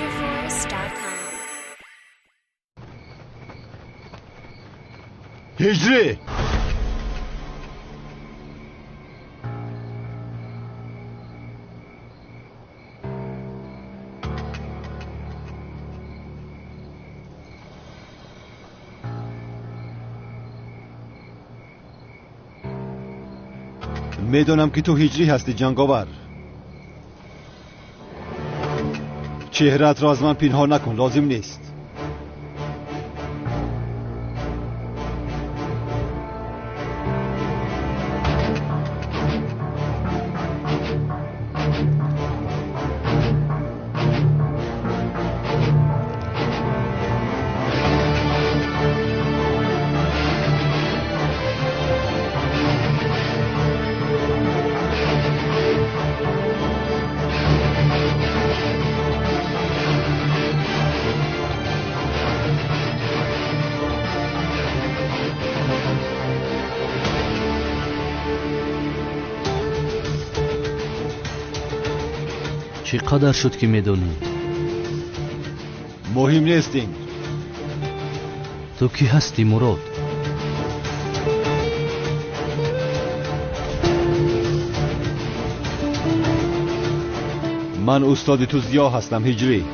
wonderforce.com. هجری میدونم که تو هجری هستی جنگاور. چهره‌ات را از من پنهان نکن، لازم نیست. چقدر شد که میدونی؟ مهم نیست این. تو کی هستی مراد؟ من استاد تو زیا هستم هجری.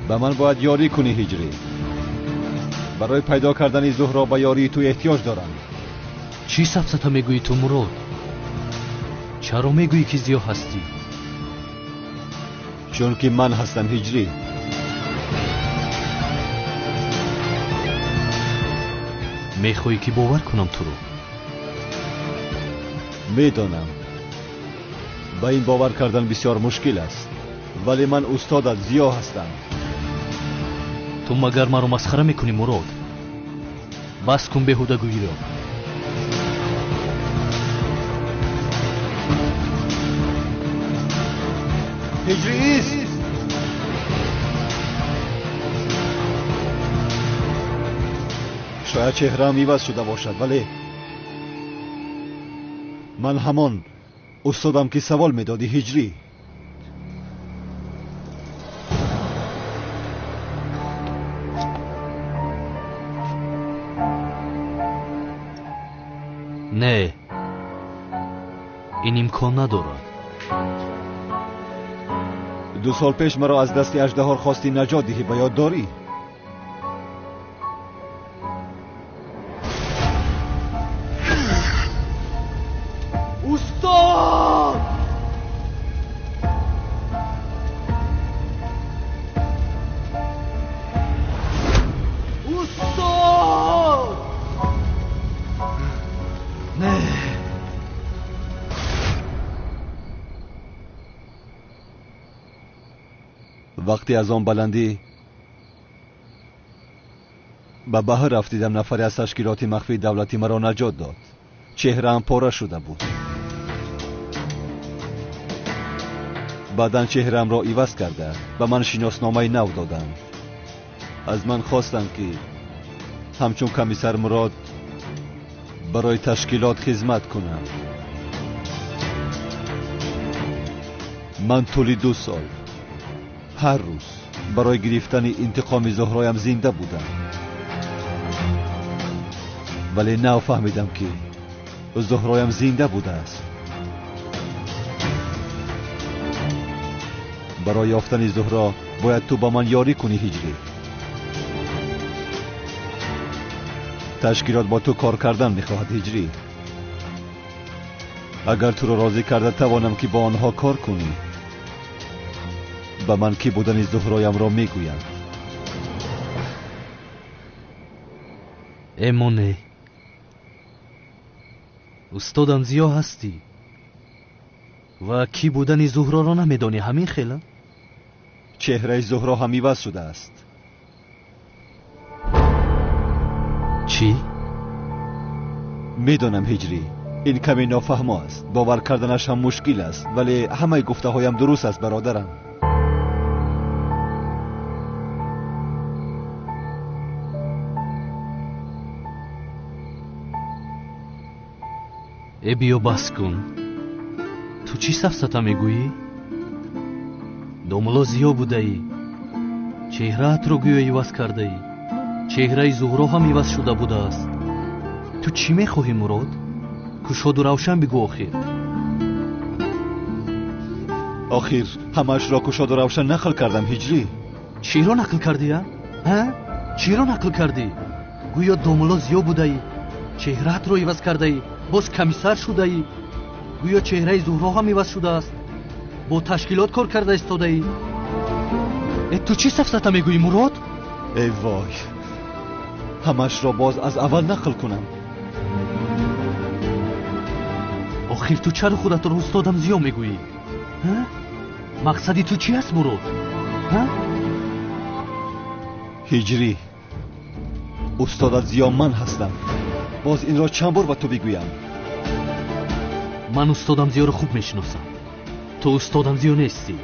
به من باید یاری کنی هجری. برای پیدا کردن زهرا به یاری تو احتیاج دارم. چی سفسطه میگویی تو مراد؟ چرا میگویی که زیا هستی؟ چون که من هستم هجری. میخوایی که باور کنم تو رو؟ میدانم با این باور کردن بسیار مشکل است، ولی من استادت زیا هستم. تو مگر مرا مسخره میکنی مراد؟ بس کن بیهودگویی را. هجری ایست. شاید چهره‌ام عوض شده باشد، ولی من همان استادم که سوال میدادی هجری. نه، این امکان ندارد. 2 سال پیش مرا از دست اژدها خواستی نجات دهی، به یاد داری؟ استاد! استاد! نه. وقتی از آن بلندی به بحر رفتیدم، نفری از تشکیلات مخفی دولتی مرا نجات داد. چهره‌ام پاره شده بود. بعداً چهره‌ام را عوض کرده به من شناسنامه نو دادند. از من خواستند که همچون کمیسر مراد برای تشکیلات خدمت کنم. من طول 2 سال هر روز برای گرفتن انتقام زهرایم زنده بودم، ولی نو فهمیدم که زهرایم زنده بوده است. برای یافتن زهرا باید تو با من یاری کنی هجری. تشکیلات با تو کار کردن میخواهد هجری. اگر تو را راضی کرده توانم که با آنها کار کنی. به من کی بودن زهرایم را میگویم. امونه استادم زیا هستی و کی بودن زهرا را نمیدانی؟ همین خیلی؟ چهره زهرا هم عوض شده است. چی؟ میدانم هجری، این کمی نافهم است، باور کردنش هم مشکل است، ولی همه گفته هایم درست است برادرم. بیا بس کن. تو چی سفسطه میگویی؟ دوملا زیاد بوده ای. چهرهت رو گویا ایواز کرده ای. چهره زهرا هم ایواز شده بوده است. تو چی میخواهی مراد؟ کشاد و روشن بگو آخر همش را کشاد و روشن نقل کردم هجری. چی را نقل کردی ها؟ چی را نقل کردی؟ گویا دوملا زیاد بوده ای. چهرهت رو ایواز کرده ای. باز کمیسر شده ای. گویا چهره زهرا هم ایواز شده است. با تشکیلات کار کرده استاده ای. تو چی سفسطه میگویی مراد؟ ای وای، همش را باز از اول نقل کنم. آخر تو چرا خودت رو استادم زیا میگویی؟ مقصدی تو چی است مراد؟ هجری، استادت زیا من هستم. باز این را چند بار با تو بگویم؟ من استادم زیا رو خوب میشناسم. تو استادم زیا نیستی.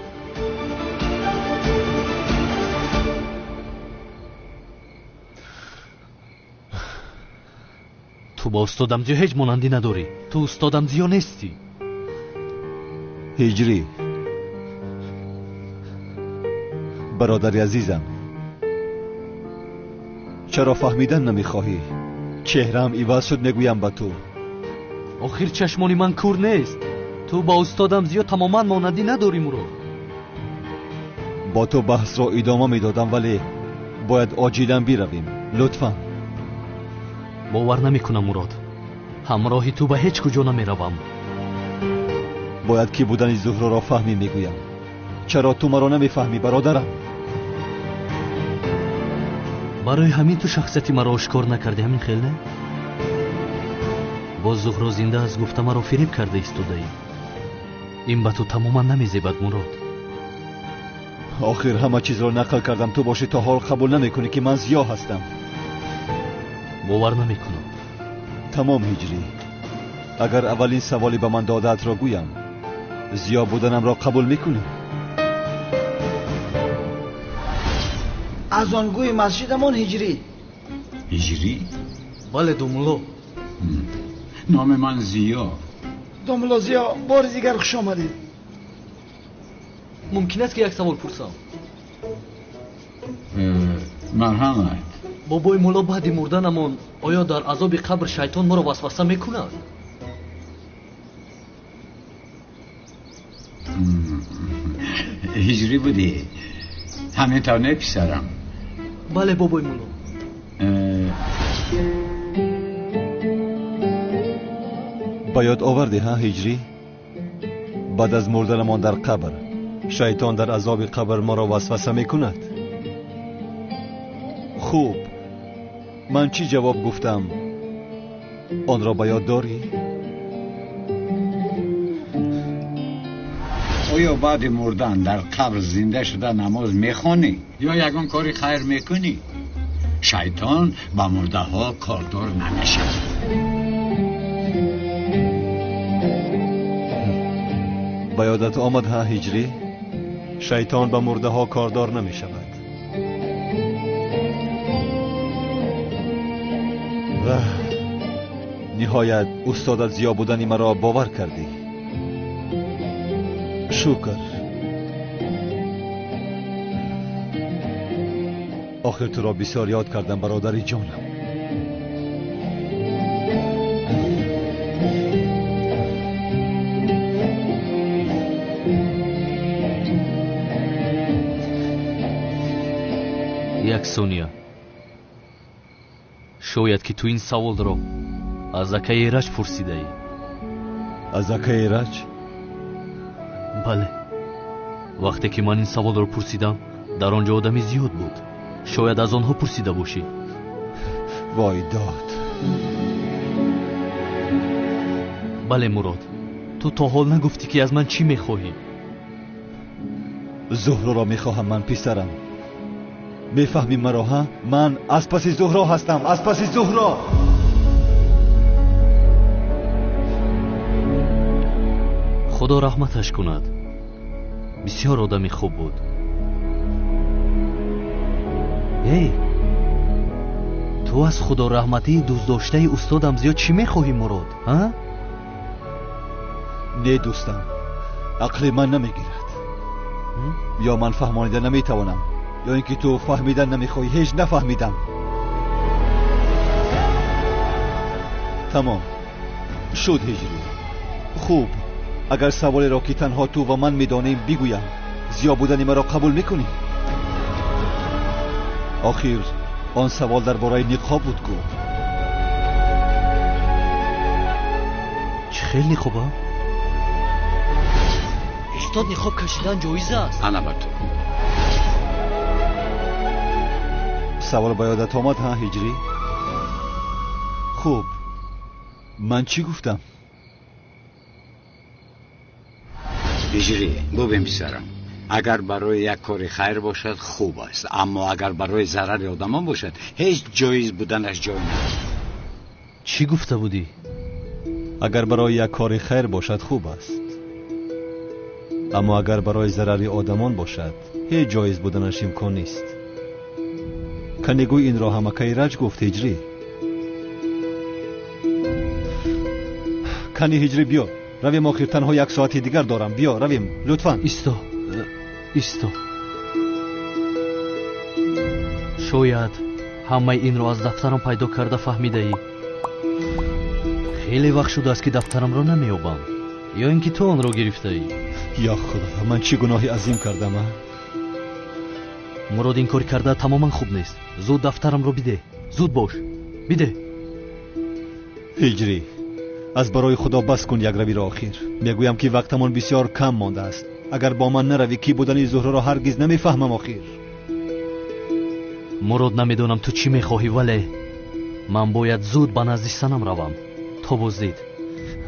تو با استادم زیا هیچ مانندی نداری. تو استادم زیا نیستی. هجری، برادری عزیزم، چرا فهمیدن نمیخواهی؟ چهرم ایواز شد میگویم با تو. آخر چشمانی من کور نیست. تو با استادم زیا تماما مانندی نداری مراد. با تو بحث را ادامه میدادم ولی باید عاجلا برویم. لطفا. باور نمیکنم مراد. همراهی تو به هیچ کجا نمیروم. باید کی بودن زهرا را فهمی میگویم. چرا تو مرا نمیفهمی برادرم؟ برای همین تو شخصیتی مرا آشکار نکردی، همین خیلی نه؟ باز زهرا زنده از گفته مرا فریب کرده ایستاده ای. این به تو تماما نمیزیبد مراد. آخر همه چیز را نقل کردم، تو باشی تا حال قبول نمیکنی که من زیا هستم. باور نمیکنم. تمام هجری، اگر اولین سوالی به من دادت را گویم، زیا بودنم را قبول میکنی؟ از آنگوی مسجدمان هجری. هجری؟ بله دوملا. نام من زیا. دوملا زیا، بار دیگر خوش آمدید. ممکن است که یک سوال پرسم؟ مرحمت. بابای مولا بعد مردنمان آیا در عذاب قبر شیطان ما را وسوسه میکند؟ هجری بودی؟ همین تا نه پسرم؟ بله بابای مولا. باید آوردی ها هجری؟ بعد از مردنمان در قبر شیطان در عذاب قبر ما را وسوسه میکند. خوب، من چی جواب گفتم؟ آن را باید داری؟ آیا بعد مردن در قبر زنده شده نماز میخوانی یا یگان کاری خیر میکنی؟ شیطان با مرده ها کاردار نمیشه. با یادت آمد ها هجری؟ شیطان به مرده ها کاردار نمی شود. نهایت استادت زیا بودنی مرا باور کردی. شکر. آخر تو را بسیار یاد کردم برادری جانم. یک ثانیه. شاید که تو این سوال را از اکه ایرج پرسیده ای. از اکه ایرج؟ بله. وقتی که من این سوال را پرسیدم در آنجا آدمی زیاد بود. شاید از آنها پرسیده باشی. وای داد. بله مراد، تو تا حال نگفتی که از من چی میخواهی؟ زهرا را میخواهم من پسرم. میفهمی مرا ها؟ من از پس زهرا هستم، از پس زهرا. خدا رحمتش کند. بسیار آدمی خوب بود. ای تو از خدا رحمتی دوست داشته استادم زیاد چی میخواهی مراد؟ ها؟ نه دوستم، عقل من نمیگیرد. یا من فهمانیده نمیتوانم، یا اینکه تو فهمیدن نمیخوای. هیچ نفهمیدم. تمام شد هجری. خوب، اگر سوالی را که تنها تو و من میدانیم بگویم، زیا بودن مرا قبول میکنی؟ آخر آن سوال درباره نقاب بود گو. خیلی خوبه. استاد نقاب کشیدن جایزه است. انا با تو. سوال با یادت آمد ها هجری؟ خوب، من چی گفتم؟ هجری ببین پسرم، اگر برای یک کاری خیر باشد خوب است، اما اگر برای ضرر آدمان باشد هیچ جایز بودنش جای ندارد. چی گفته بودی؟ اگر برای یک کار خیر باشد خوب است، اما اگر برای ضرر آدمان باشد هیچ جایز بودنش امکان نیست. کنگوی این را هم ایرج گفت هجری. کنی هجری بیا رویم، آخر تنها یک ساعتی دیگر دارم. بیا رویم لطفاً. ایستا. شاید همه این را از دفترم پیدا کرده فهمیده ای. خیلی وقت شده است که دفترم را نمیابم، یا اینکه تو آن را گرفته ای. یا خدا، من چی گناهی عظیم کردم؟ مراد این کار کرده تماما خوب نیست. زود دفترم رو بده. زود باش بده. هجری، از برای خدا بس کن یک روی را. آخر میگویم که وقتمان بسیار کم مانده است. اگر با من نروی کی بودن زهره را هرگز نمیفهمم. آخر مراد نمیدونم تو چی میخواهی، ولی من باید زود به نزد سنم روم. تو بازدید.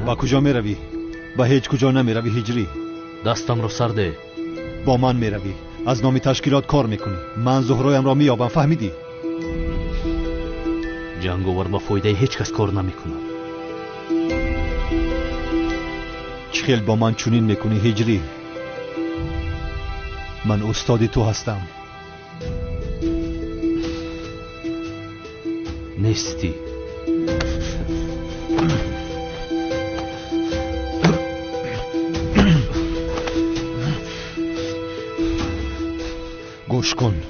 با کجا میروی؟ با هیچ کجا نمیروی هجری. دستم رو سرده. با من میروی، از نام تشکیلات کار میکنی. من زهرایم را مییابم، فهمیدی؟ جنگاور با فایده هیچ کس کار نمیکنه. چه خیل با من چنین میکنی هجری؟ من استاد تو هستم. نیستی. گوش کن،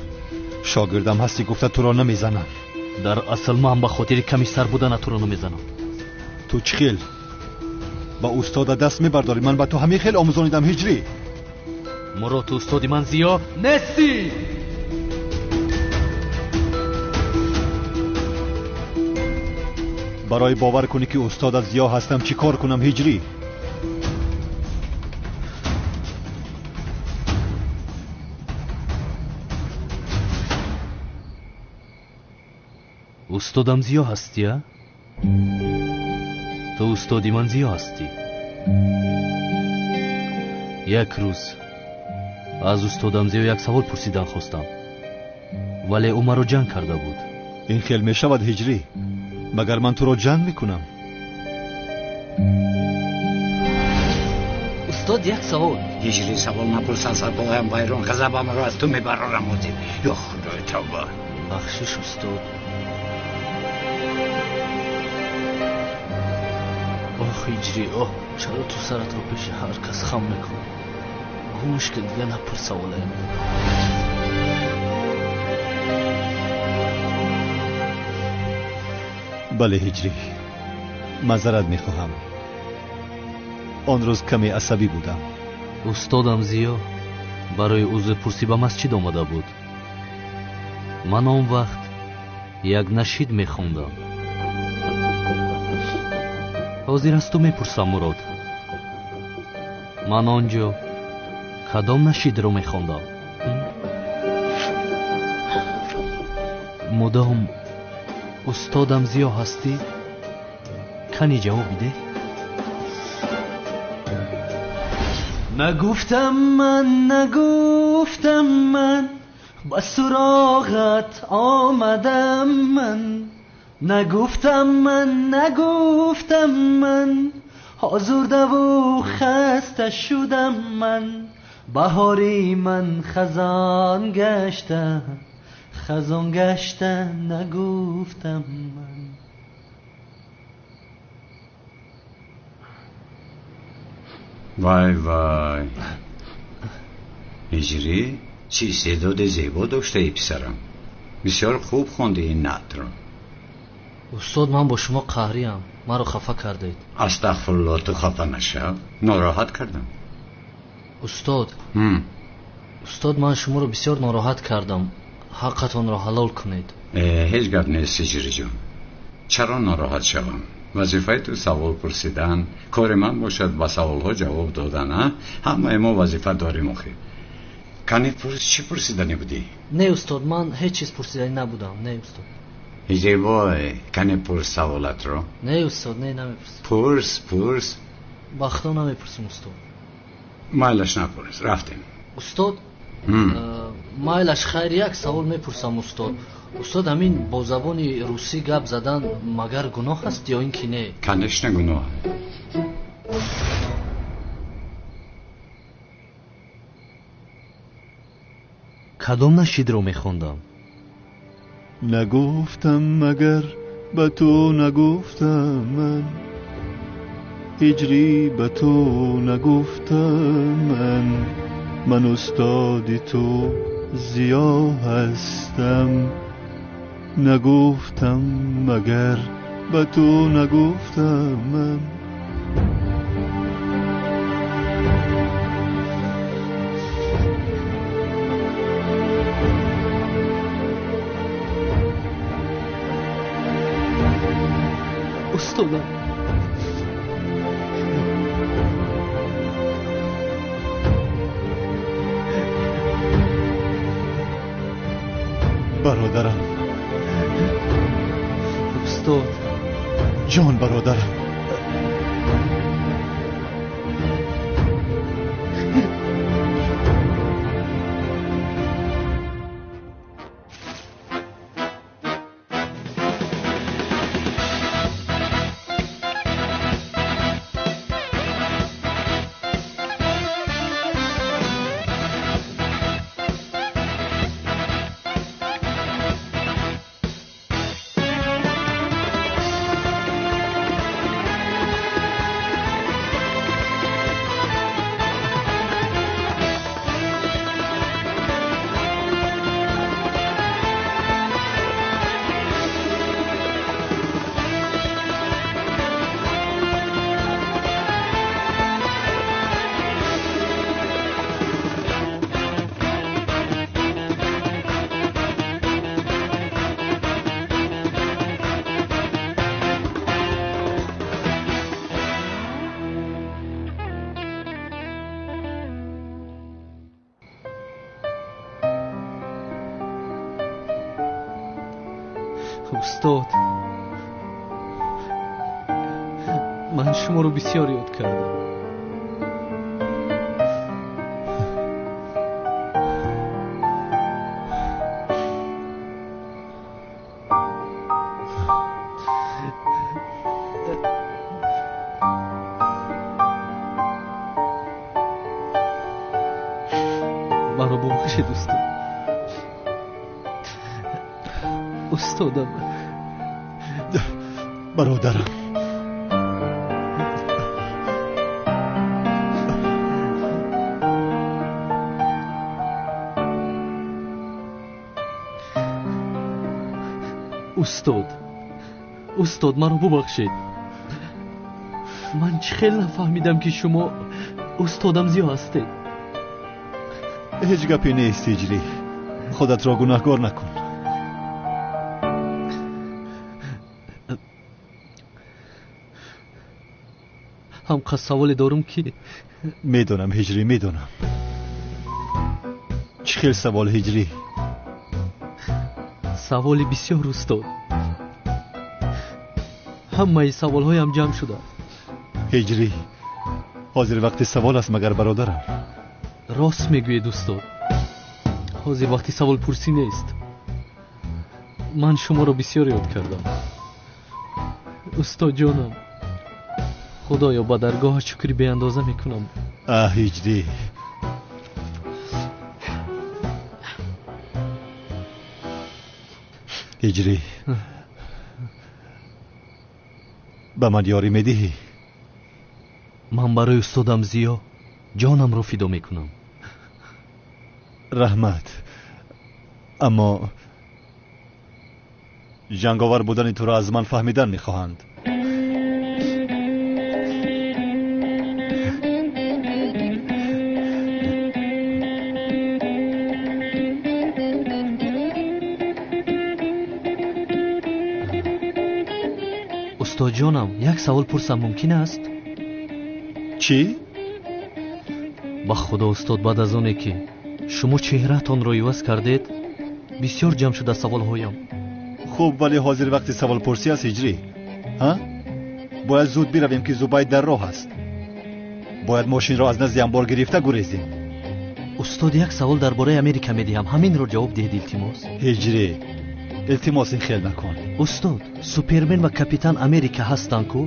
شاگردم هستی گفته تو را نمیزنم. در اصل من به خاطر کمی سر بودن تو را نمیزنم. تو چه خیل با استاد دست میبرداری؟ من با تو همین خیل آموزانیدم هجری. مراد تو استادی من زیا نیستی. برای باور کنی که استاد زیا هستم چی کار کنم هجری؟ استادم زیا هستی ها؟ تو استادی من زیا هستی. یک روز از استادم زیا یک سوال پرسیدن خواستم، ولی او مرا جنگ کرده بود. این خیل می شود هجری؟ مگر من تو را جنگ میکنم؟ استاد یک سوال. هجری سوال نپرس، از بایم ویران غضبم را از تو میبرارم. یا خدای توبه. بخشش استاد. آخ هجری، آه چرا تو سرت رو پیش هر کس خم میکنی؟ گوش که دیگه نپرس سوالایم. بله هجری، معذرت میخواهم. آن روز کمی عصبی بودم. استادم زیا برای عضو پرسی به مسجد آمده بود. من آن وقت یک نشید میخوندم. حاضر است تو میپرسم مراد، من آنجا کدام نشید رو میخوندم؟ مدام استادم زیا هستی؟ کنی جواب بده. نگفتم من به سراغت آمدم. من نگفتم من آزرده و خسته شدم. من بهاری من خزان گشته نگفتم من. وای وای هجری چی استعداد زیبا داشته ای پسرم. بسیار خوب خوندی این نعت را. استاد من با شما قهریم، مرا خفه کردید. استغفرالله، تو خفه نشو، ناراحت کردم. استاد من شما رو بسیار ناراحت کردم، حقتون را حلال کنید. هیچ گپ نیست هجری جان، چرا ناراحت شوم؟ وظیفه تو سوال پرسیدن، کار من باشد با سوالها جواب دادن. همه ما وظیفه داریم آخه. کنی چی پرسیدنی بودی؟ نه استاد من هیچ چیز پرسیدنی نبودم. نه استاد. هجری بای کنی پرس سوالت رو. نه استاد نه نمیپرسم. پرس بختا نمیپرسم استاد. مایلش نپرس، رفتیم. استاد مایلش خیر یک سوال میپرسم استاد. استاد همین با زبان روسی گپ زدن مگر گناه است یا اینکه نه؟ کنش نه گناه. کدام نشید رو میخوندم؟ نگفتم مگر به تو نگفتم هجری، به تو نگفتم من استاد تو زیا هستم. نگفتم مگر به تو نگفتم استادم برادرم، استاد جان برادرم. استاد من شما رو بسیار یاد کردم. منو ببخشید استاد. استادم برادرم، استاد منو ببخشید. من چه خیلی نفهمیدم که شما استادم زیا هستید. هیچ گپی نیست هجری، خودت را گناهکار نکن. همقدر سوال دارم که میدونم هجری، میدونم. چه خیلی سوال هجری؟ سوال بسیار استاد. همه سوال هایم جمع شده. هجری حاضر وقت سوال است مگر برادرم؟ راست میگوید استاد، حاضر وقتی سوال پرسی نیست. من شما رو بسیار یاد کردم استاد جانم. خدایا با درگاه شکری به اندازه میکنم. هجری هجری به من یاری میدهی؟ من برای استادم زیا ҷонамро фидо мекунам. раҳмат. аммо ҷанговар будани туро аз ман фаҳмидан мехоҳанд. устоҷонам, як савол пурсам мумкин аст? чӣ? ба худо устод, баъд аз оне ки шумо чеҳраатонро иваз кардед, бисёр ҷамъ шуда саволҳоям. хуб, вале ҳозир вақти саволпурсӣ аст ҳиҷрӣ. бояд зуд биравем ки зубайд дар роҳ аст. бояд мошинро аз назди амбор гирифта гурезем. устод, як савол дар бораи Америка медиҳам, ҳаминро ҷавоб диҳед илтимос. ҳиҷрӣ, илтимос ин хел накун. устод, супермен ва капитан Америка ҳастанд ку?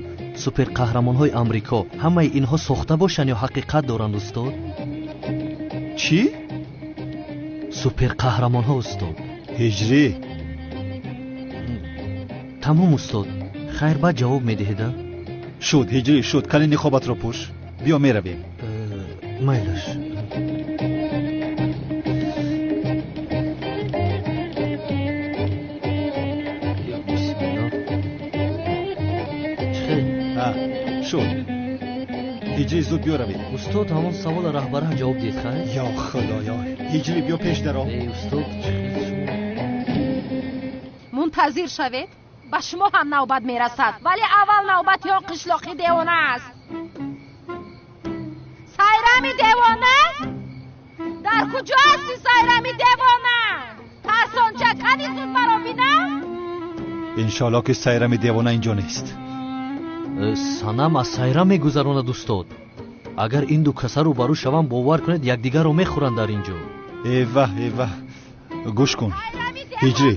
суперқаҳрамонҳои амрико ҳамаи инҳо сохта бошанд ё ҳақиқат доранд устод? чӣ? суперқаҳрамонҳо устод. ҳиҷрӣ, тамом устод. хайр, баъд ҷавоб медиҳеда? шуд ҳиҷрӣ, шуд. кали ниқобатро пӯш. биё меравем. майлаш. шуд. ҳиҷрӣ, зуд биёравем. устод, ҳамон савола раҳбараҳ ҷавоб диҳед хайр? ё худоё. ҳиҷрӣ, биё пеш даро. устод, мунтазир шавед, ба шумо ҳам навбат мерасад, вале аввал навбати он қишлоқи девона аст. сайрами девона? дар куҷо ҳасти сайрами девона? тарсонча кани зуд маро бинам? иншоалло ки сайрами девона инҷо нест. санам аз сайра мегузаронад устод. агар ин ду каса рӯбарӯ шавам, бовар кунед якдигарро мехӯранд дар ин ҷо. эва гӯш кун. ҳиҷрӣ,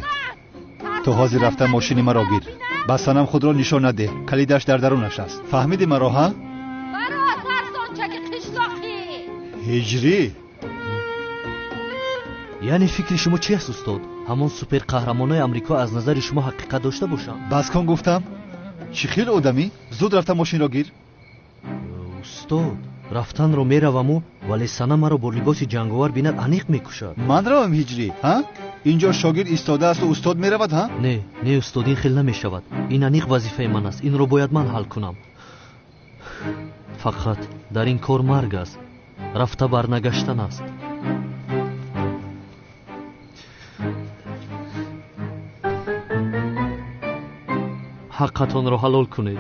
ту ҳозир рафта мошини маро гир. ба санам худро нишон надеҳ. калидаш дар дарунаш аст. фаҳмиди маро? маро тарсончаки қишлоқӣ. ҳиҷрӣ, яъне фикри шумо чи аст устод? ҳамон суперқаҳрамонои амрико аз назари шумо ҳақиқат дошта бошанд? бас кун гуфтам. чӣ хел одамӣ? зуд рафта мошинро гир. устод, рафтанро мераваму, вале сана маро бо либоси ҷанговар бинад аниқ мекушад. ман равам ҳиҷрӣ? инҷо шогирд истода асту устод меравад? не устод, ин хел намешавад. ин аниқ вазифаи ман аст. инро бояд ман ҳал кунам. фақат дар ин кор марг аст. рафта барнагаштан аст. ҳаққатонро ҳалол кунед.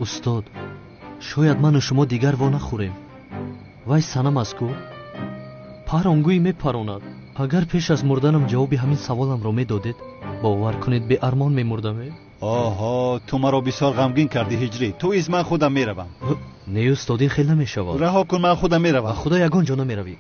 устод, шояд ману шумо дигар во нахӯрем. вай санам аст ку? паронгӯӣ мепаронад. агар пеш аз мурданам ҷавоби ҳамин саволамро медодед, бовар кунед беармон мемурдаме. оҳо, ту маро бисёр ғамгин кардӣ ҳиҷрӣ. ту из ман худам меравам. не устод, ин хел намешавад. раҳо кун, ман худам меравам. ба худо ягон ҷо намеравӣ.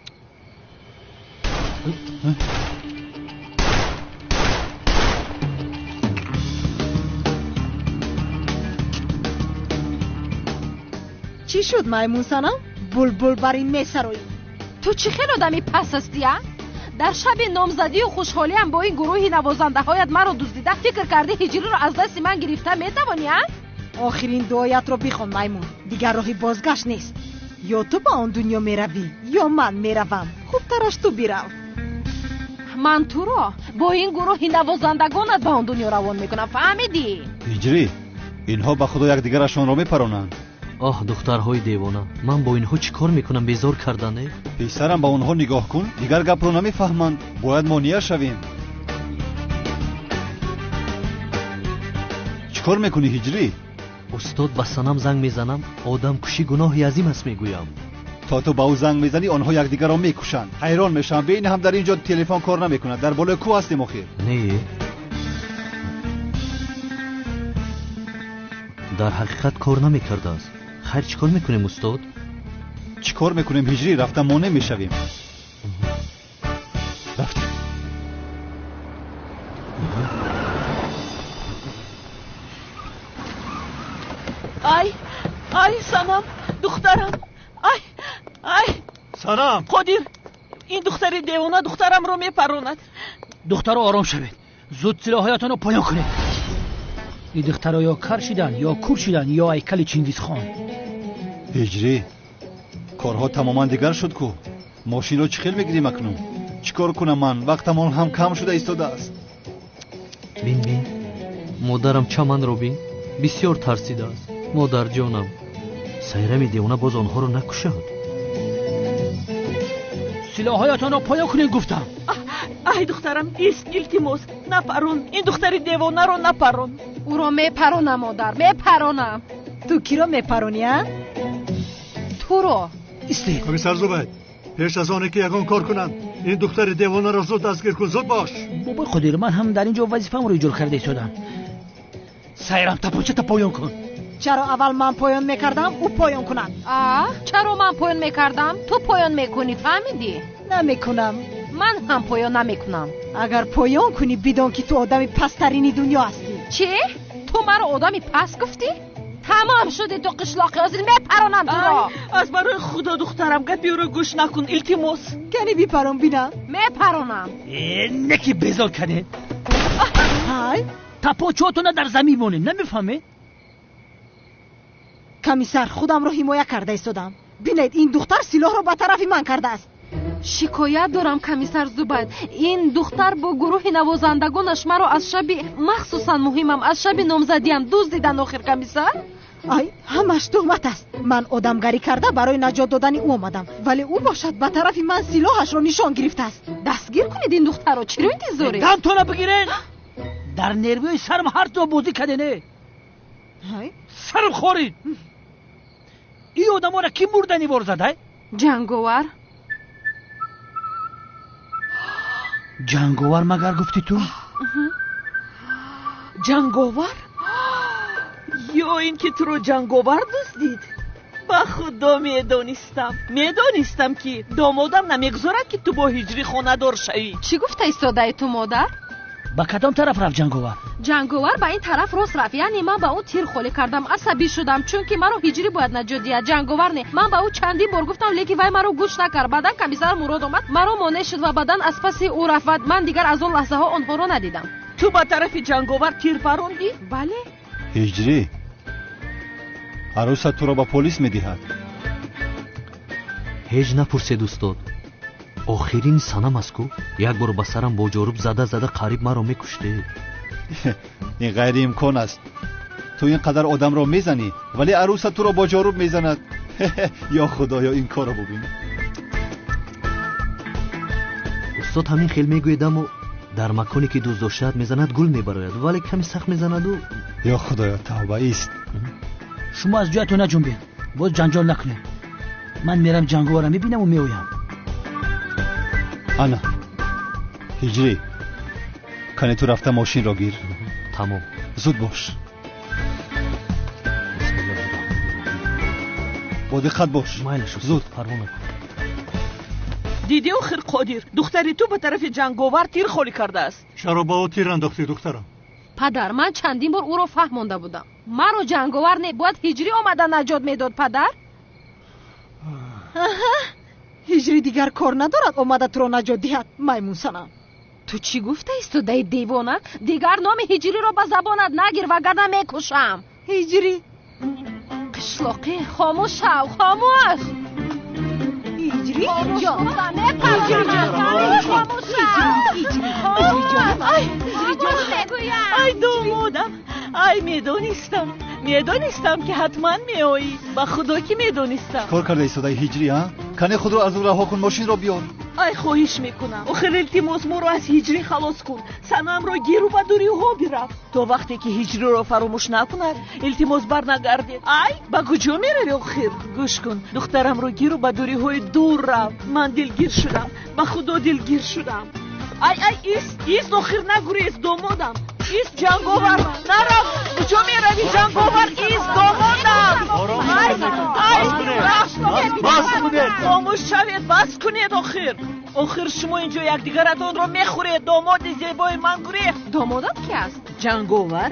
чӣ шуд маймун санам? булбул бар ин месароӣ. ту чӣ хел одами пас ҳастия? дар шаби номзадию хушҳолиам бо ин гурӯҳи навозандаҳоят маро дуздида фикр кардӣ ҳиҷриро аз дасти ман гирифта метавонӣ? охирин дуоятро бихон маймун. дигар роҳи бозгашт нест. ё ту ба он дунё меравӣ, ё ман меравам. хубтараш ту бирав. ман туро бо ин гурӯҳи навозандагонат ба он дунё равон мекунам, фаҳмидӣ? ҳиҷрӣ, инҳо ба худо якдигарашонро мепаронанд. оҳ, духтарҳои девона, ман бо инҳо чӣ кор мекунам? безор кардане? писарам, ба онҳо нигоҳ кун. дигар гапро намефаҳманд. бояд монеа шавем. чӣ кор мекунӣ ҳиҷрӣ? устод, ба санам занг мезанам. одамкушӣ гуноҳи азим аст мегӯям. то ту ба ӯ занг мезанӣ, онҳо якдигарро мекушанд. ҳайрон мешавам, беин ҳам дар ин ҷо телефон кор намекунад. дар болои кӯ ҳастем охир? не, дар ҳақиқат кор намекардааст. хайр, чӣ кор мекунем устод? чӣ кор мекунем ҳиҷрӣ? рафта монеъ мешавем. рафтем. ай санам, духтарам. ай санам, қодир, ин духтари девона духтарамро мепаронад. духтаро ором шавед. зуд силоҳоятонро поён кунед. این دخترها یا کر شدن یا کور شدن یا هیکل چنگیز خان. هجری کارها تماما دیگر شد کو. ماشین رو چی خیل بگیریم اکنون؟ چیکار کنم من؟ وقتمان هم کم شده ایستاده است. بین مادرم چمن رو بین بسیار ترسیده است. مادر جانم سیرم دیوانه باز آنها رو نکشد. سلاحایتان را پایان کنید گفتم. ای دخترم ایست التماس نپرون. این دختر دیوانه رو نپرون. او رو میپرونم مادر، میپرونم. تو کی رو میپرونی؟ تو رو. ایستید. کمیسر زبید، پیش از آنه که یگان کار کنند این دختر دیوانه را زود دستگیر کن. زود باش. بابا خودیر من هم در اینجا وظیفه‌ام رو اجرا کرده ایستادم. سیرم تپاچه پایان کن. چرا اول من پایان میکردم او پایان کنم؟ چرا من پایان میکردم تو پایان میکنی؟ فهمیدی؟ نمیکنم. من هم پایان نمیکنم. اگر پایان کنی بدون که تو آدمی پسترین دنیا هستی. چی؟ تو مرا آدمی پس گفتی؟ تمام شده تو قشلاقی آزیل میپرونم تو را. از برای خدا دخترم گپی رو گوش نکن التماس. کنی بیپرون بینم. میپرونم. نکی بزار کنه. های تپاچه‌تون در زمین مونه نمیفهمه؟ کمیسر خودم رو حمایت کرده ایستادم. بینید این دختر سلاح رو به طرف من کرده است. شکایت دارم کمیسر زبید. این دختر با گروه نوازندگانش مرا از شب مخصوصا مهمم از شب نامزدیم دزدیدن. آخر کمیسر ای همش تهمت است. من آدمگری کرده برای نجات دادن او آمدم، ولی او باشد به طرف من سلاحش رو نشان گرفته است. دستگیر کنید این دختر رو. چرا انتظاری؟ دم تو را بگیرین. در نروی سرم هر تو بازی کردنه. سرم خورید. این آدم ها را کی مردنی بار زده؟ جنگاور. جنگاور مگر گفتی تو؟ جنگاور؟ یا این که تو رو جنگاور دزدید؟ با خدا میدانستم که دامادم نمیگذارد که تو با هجری خانه دار شوی. چی گفته ایستاده تو مادر؟ با کدام طرف رفت جنگاور؟ جنگاور به این طرف راست رفت. یعنی من به اون تیر خولی کردم. عصبی شدم چون که مرا هجری باید نجات دهد. جنگاور نه. من به او چندین بار گفتم لیکی وای مرا گوش نکرد. بعدن کمیسر مراد آمد مرا مانع شد و بعدن از پس او رفت. من دیگر از اون لحظه ها آنها رو ندیدم. تو به طرف جنگاور تیر پروندی؟ بله. هجری عروست تو را با پلیس میدهد. هیچ نپرسید استاد. آخرین سنم است کو یک بار با سرم با جارب زده قریب مرا میکشته. این غیر امکان است. تو اینقدر آدم را میزنی ولی عروست تو را با جارب میزند. یا خدایا این کار را ببین. استاد همین خیل میگوید اما در مکانی که دزد شد میزند گل میبراید ولی کمی سخت میزند و یا خدایا توبه است. شما از جایتون نجنبید. باز جنجال نکنید. من میرم جنگاور میبینم و میایم. انا هجری کنی تو رفته ماشین را گیر. تمام. زود باش. با دقت باش. مایلش زود. پروانه کن. دیدی آخر قادر دختری تو به طرف جنگاور تیر خولی کرده است. چرا با او تیر انداختی دخترم؟ پدر من چندین بار او رو فهمانده بودم. مرا جنگاور نه باید هجری آمده نجات میداد. پدر هجری دیگر کار ندارد آمده تو رو نجات دهد. میمون سنم تو چی گفته ایستاده دیوانه؟ دیگر نام هجری را به زبانت نگیر وگرنه میکشم. هجری قشلاقی خاموش شو. خاموش. هجری جان خاموش ای دامادم. ای میدانستم که حتما میایی. با خدا که میدانستم. کار کرده ایستاده هجری ها؟ کنی خود رو از او رها کن ماشین را بیار. ای خواهش میکنم آخر التماس ما رو از هجری خلاص کن. سنم رو گیرو به دوری ها بیرم. تو وقتی که هجری رو فراموش نکند التماس بر نگردید. ای با کجا میروی آخر؟ گوش کن دخترم رو گیرو به دوری های دور رفت. من دلگیر شدم. با خدا دلگیر شدم. ای ایست آخر نگریز دامادم. ایست جنگاور نرم. کجا میروی جنگاور؟ ایست دامادم. بس کنید. خاموش شوید. بس کنید آخر شما اینجا یکدیگرتان را میخورید. داماد زیبای من گریخت. دامادم کی است؟ جنگاور.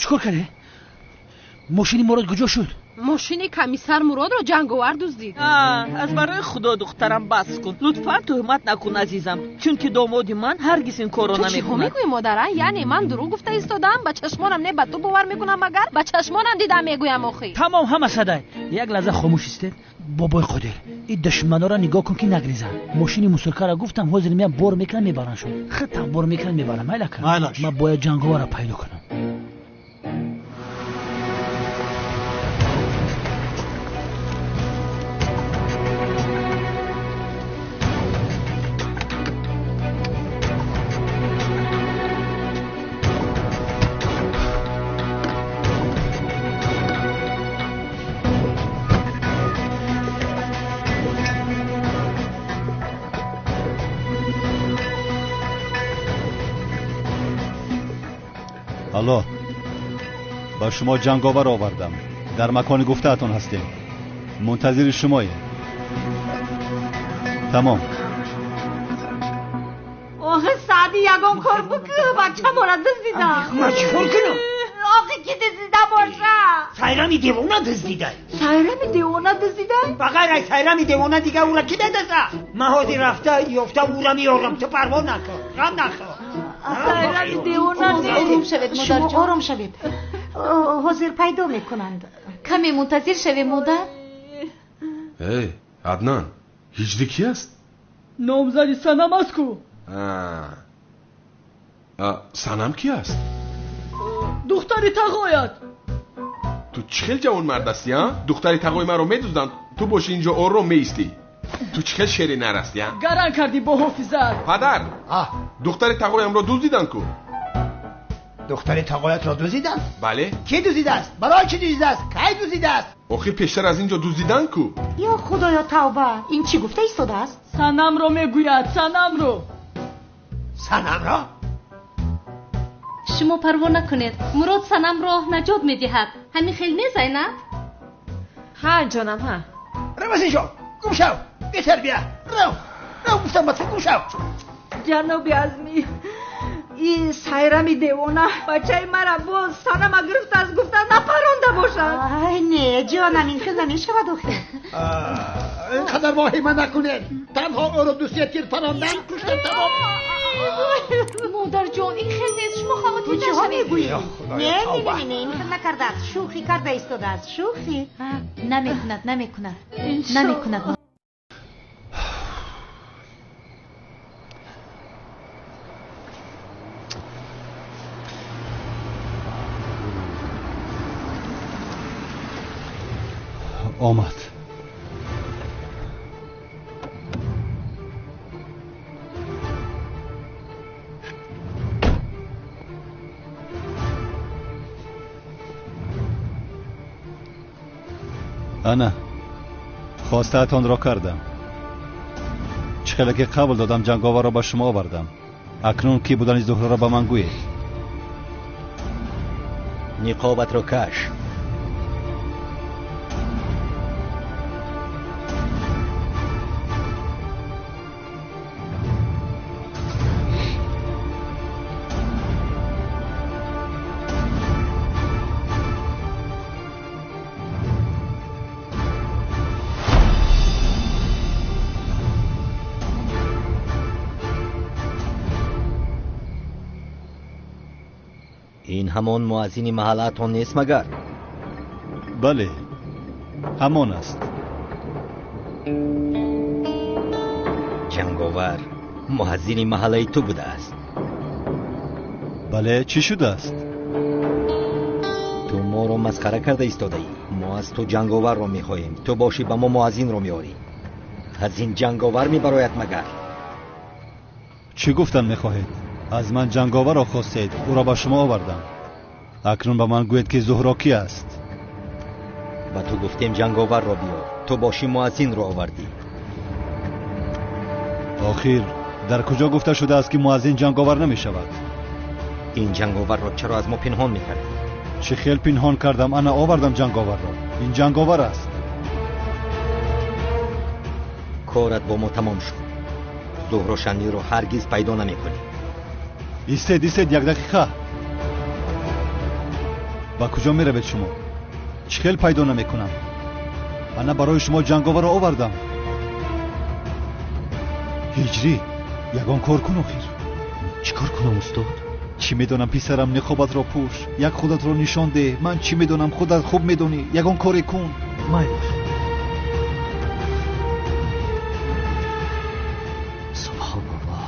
چیکار کرده؟ ماشین مراد کجا شد؟ ماشین کمیسر مراد رو جنگاور دزدید. از برای خدا دخترم بس کن. لطفاً تهمت نکن عزیزم، چون که داماد من هرگز این کارو تو چی نمیکنه. میگویی مادر؟ یعنی من دروغ گفته ایستادم؟ با چشمانم نه به تو باور میکنم، مگر با چشمانم دیدم میگویم آخی. تمام همه صدای. یک لحظه خاموش استید. بابای قادر، این دشمنا را نگاه کن که نگریزن. ماشین مسلکه را گفتم حاضر میام بار میکنم میبرن شد. خطم بار میکنم میبرم. مایلاش. من باید جنگاور را پیدا کنم. الو، با شما جنگاور آوردم. در مکان گفته‌تان هستیم. منتظر شماییم. تمام. آخه سعدی یگان کار بکن بچه مرد دزدیدم. ما چیکار کنم؟ آخه کی دزدیده باشه؟ سایرامی دیوانه دزدیده. سایرامی دیوانه دزدیده؟ بغیر از سایرامی دیوانه دیگه او را کی بدزده؟ مهادی رفته یافته او را میارم، تو پروا نکن، غم نخور. سایرامی دیوانه آروم شوید مادر جان. آروم شوید. حاضر پیدا میکنند. کمی منتظر شوید مادر. ای عدنان، هجری کی است؟ نامزدی سنم است کو. سنم کی است؟ دختری تقایت. تو چخیل جوان مرد هستی ها؟ دختری تقای من رو میدوزدن، تو باشی اینجا آروم میستی. تو چخیل شیری نرستی ها؟ گران کردی با حافظت. پدر، دختری تقایم را دزدیدن کو. دختر تقایت را دزدیدن؟ بله. کی دزدیده است؟ برای چی دزدیده است؟ کی دزدیده است؟ آخه پیشتر از اینجا دزدیدن کو. یا خدایا توبه، این چی گفته ایستاده است؟ سنم رو میگوید، سنم رو. سنم را؟ شما پروا نکنید، مراد سنم را نجات میدهد. همین خیلی نیست نه؟ ها جانم ها. رو از اینجا گم شو، بیتر بیا. رو گفتم بطفه گم شو. جناب عزمی، این سایرامی دیوانه بچه مرا باز سنم گرفت از گفتن نپرونده باشد. آی نه جانم، این که نمیشود آخه. اینقدر واهمه نکنید، تنها او رو دوستیت گیر پراندن کشتن تمام. مادر جان این خیلی نیست، شما خواهد نشوید. نه این خیلی نکرده است، شوخی کرده ایستاده است. شوخی نمیکند. آمد. انا خواسته‌تان را کردم. چخیلی که قبول دادم جنگاور را به شما آوردم. اکنون کی بودن زهره را به من گویید. نقابت را کش. این همان مؤذن محلتان نیست مگر؟ بله، همان است. جنگاور مؤذن محله تو بوده است. بله، چی شده است؟ تو ما رو مسخره کرده ایستاده ای. ما از تو جنگاور رو میخواهیم، تو باشی به ما مؤذن رو میاری. از این جنگاور میبراید مگر؟ چی گفتن میخواهید؟ از من جنگاور را خواستید، او را به شما آوردم. اکنون به من گوید که زهره کی است. با تو گفتیم جنگاور را بیار، تو باشی مؤذن را آوردی. آخر در کجا گفته شده است که مؤذن جنگاور نمی شود؟ این جنگاور را چرا از ما پنهان میکردی؟ چه خیل پنهان کردم؟ انا آوردم جنگاور را. این جنگاور است. کارت با ما تمام شد. زهره شنی رو هرگز پیدا نمی کنی. ایستید یک دقیقه. با کجا میروید شما؟ چخیل پیدا نمیکنم. من برای شما جنگاور را آوردم. هجری یگان کار کن آخر. چی کار کنم استاد؟ چی میدونم پسرم، نخوبت را پوش، یک خودت را نشان ده. من چی میدونم، خودت خوب میدونی. یگان کاری کن. مایل سبحان الله.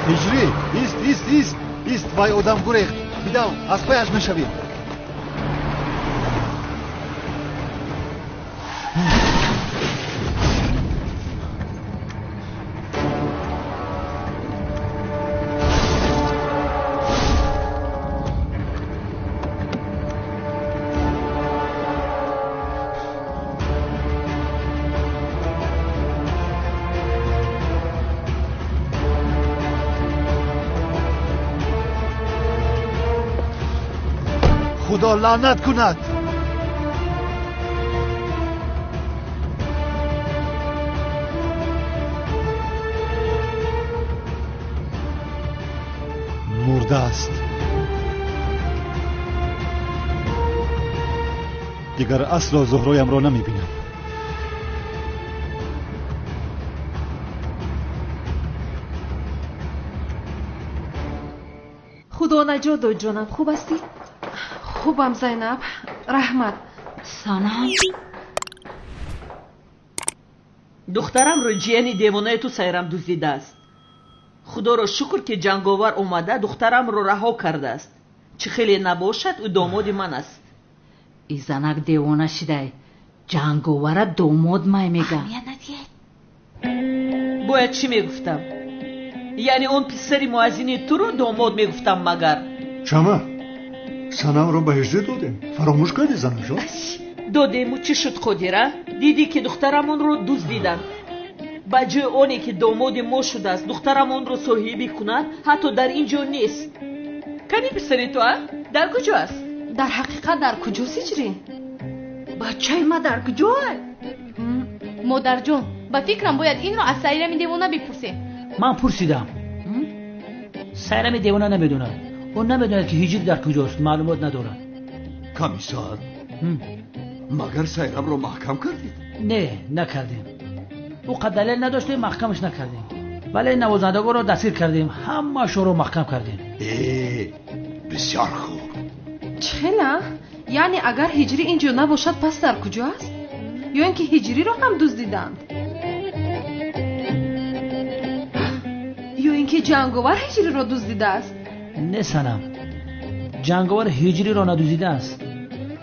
هجری ایست وای آدم گریخت. بیداو از پایش نشوید. خدا لعنت کند. مرده است. دیگر اصلا زهرایم را نمیبینم. خدا نجات داد جانم. خوب هستی؟ خوبم زینب. رحمت. سلام. دخترم رو جیانی دیوانه تو سایرم دزدیده است. خدا رو شکر که جنگاور اومده دخترم رو رها کرده است. چه خیلی نباشد او داماد من است. ای زنک دیوانه شده. جنگاور داماد مای میگه. باید چی میگفتم؟ یعنی اون پسری موازینی تو رو داماد میگفتم مگر؟ چما سنم رو به هجری دادیم. فراموش کردی زنم شو؟ دادیم و چی شد خودی را؟ دیدی که دخترمون رو دزدیدن. با جای اونی که داماد ما شده است دخترمون رو صاحبی کند حتی در اینجا نیست. کنی پسری تو در کجا است؟ در حقیقت در کجاست هجری؟ بچه ما در کجا؟ مادر جان با فکرم باید این رو از سایرم دیوانه بپرسیم. من پرسیدم. سایرم دیوانه نمیدونه. اون نمیدونه که هجری در کجاست. معلومات نداره. کمیسار مگر سایرم رو محکم کردید؟ نه نکردیم. او قد دلیل نداشته محکمش نکردیم. ولی نوازندگان رو دستگیر کردیم. همه شو رو محکم کردیم. بسیار خوب. چلا؟ یعنی اگر هجری اینجا نباشد پس در کجا است؟ یا اینکه هجری رو هم دزدیدند؟ یا اینکه جنگاور هجری را دزدیده است؟ نه سنم، جنگاور هجری را ندزدیده است.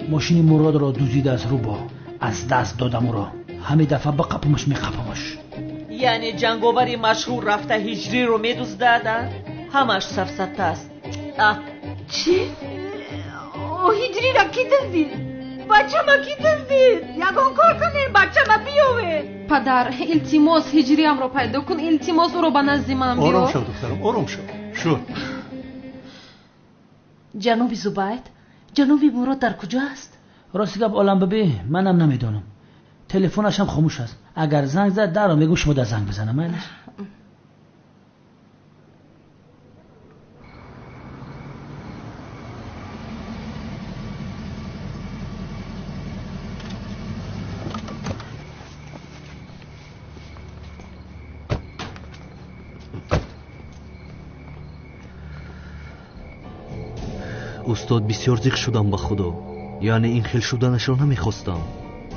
ماشین مراد را دزدیده است. رو با از دست دادم را. همین دفعه بقپمش میقپمش. یعنی جنگاوری مشهور رفته هجری رو میدزدیده؟ همش سفسطه است. چی؟ هجری را کی دزدید؟ بچه ما کی دزدید؟ یگان کار کنیم بچه ما بیاوه. پدر التماس هجری هم رو پیدا کن. التماس او رو به نزد من بیار. آرام شو دخترم آرام شو. جنوبی زبید، جنوبی مراد در کجا است؟ راستی گپ عالم ببی منم نمیدونم. تلفنش هم خاموش است. اگر زنگ زد در رو میگم شما در زنگ بزنم. من استاد بسیار زیق شدم با خدا. یعنی این خیل شدنش را نمیخواستم.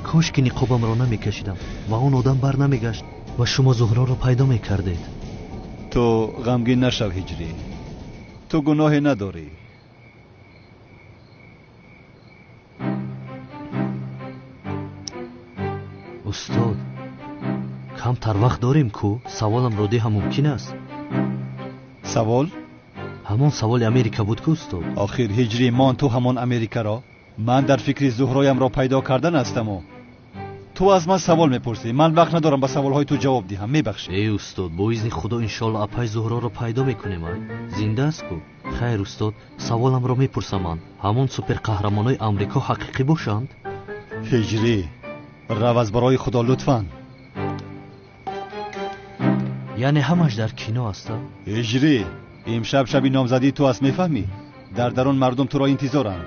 کاش که نقابم را نمیکشیدم و اون آدم بر نمیگشت و شما زهرا را پیدا میکردید. تو غمگین نشو هجری. تو گناهی نداری. استاد کمتر وقت داریم کو سوالم را ده ممکن است. سوال؟ همون سوال امریکا بود که استاد. آخر هجری مان تو همون امریکا را من در فکر زهرایم را پیدا کردن هستم و تو از من سوال میپرسی. من وقت ندارم به سوالهای تو جواب دهم. میبخشی؟ ای استاد، با اذن خدا انشالله اپای زهرا را پیدا میکنیم. زنده است کو؟ خیر استاد، سوالم را میپرسم. من همون سوپر قهرمانای آمریکا حقیقی باشند؟ هجری، روز برای خدا لطفاً. یعنی همش در کینو است؟ هجری، امشب شبی نامزدی تو است، میفهمی؟ در درون مردم تو را انتظارند.